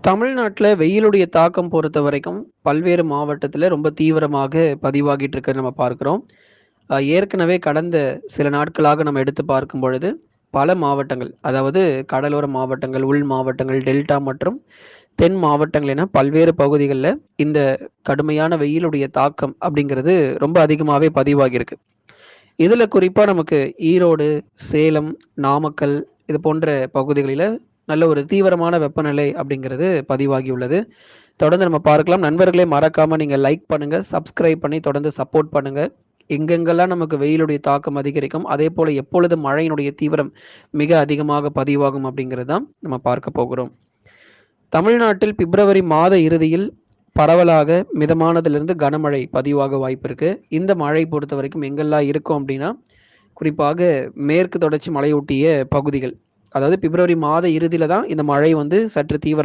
தமிழ்நாட்டுல வெயிலுடைய தாக்கம் பொறுத்தவரைக்கும், பல்வேறு மாவட்டத்துல ரொம்ப தீவிரமாக பதிவாகிட்டு இருக்கிறத நம்ம பார்க்கிறோம். ஏற்கனவே கடந்த சில நாட்களாக நம்ம எடுத்து பார்க்கும் பொழுது, பல மாவட்டங்கள், அதாவது கடலோர மாவட்டங்கள், உள் மாவட்டங்கள், டெல்டா மற்றும் தென் மாவட்டங்கள் என பல்வேறு பகுதிகள்ல இந்த கடுமையான வெயிலுடைய தாக்கம் அப்படிங்கிறது ரொம்ப அதிகமாவே பதிவாகியிருக்கு. இதுல குறிப்பா நமக்கு ஈரோடு, சேலம், நாமக்கல் இது போன்ற பகுதிகளில நல்ல ஒரு தீவிரமான வெப்பநிலை அப்படிங்கிறது பதிவாகியுள்ளது. தொடர்ந்து நம்ம பார்க்கலாம். நண்பர்களே மறக்காம நீங்க லைக் பண்ணுங்க, சப்ஸ்கிரைப் பண்ணி தொடர்ந்து சப்போர்ட் பண்ணுங்க. எங்கெங்கெல்லாம் நமக்கு வெயிலுடைய தாக்கம் அதிகரிக்கும், அதேபோல எப்பொழுது மழையினுடைய தீவிரம் மிக அதிகமாக பதிவாகும் அப்படிங்கிறது தான் நம்ம பார்க்க போகிறோம். தமிழ்நாட்டில் பிப்ரவரி மாத இறுதியில் பரவலாக மிதமானதிலிருந்து கனமழை பதிவாக வாய்ப்பு இருக்கு. இந்த மழை பொறுத்தவரைக்கும் எங்கெல்லாம் இருக்கும் அப்படின்னா, குறிப்பாக மேற்கு தொடர்ச்சி மலையொட்டிய பகுதிகள். அதாவது பிப்ரவரி மாத இறுதியில தான் இந்த மழை வந்து சற்று தீவிரம்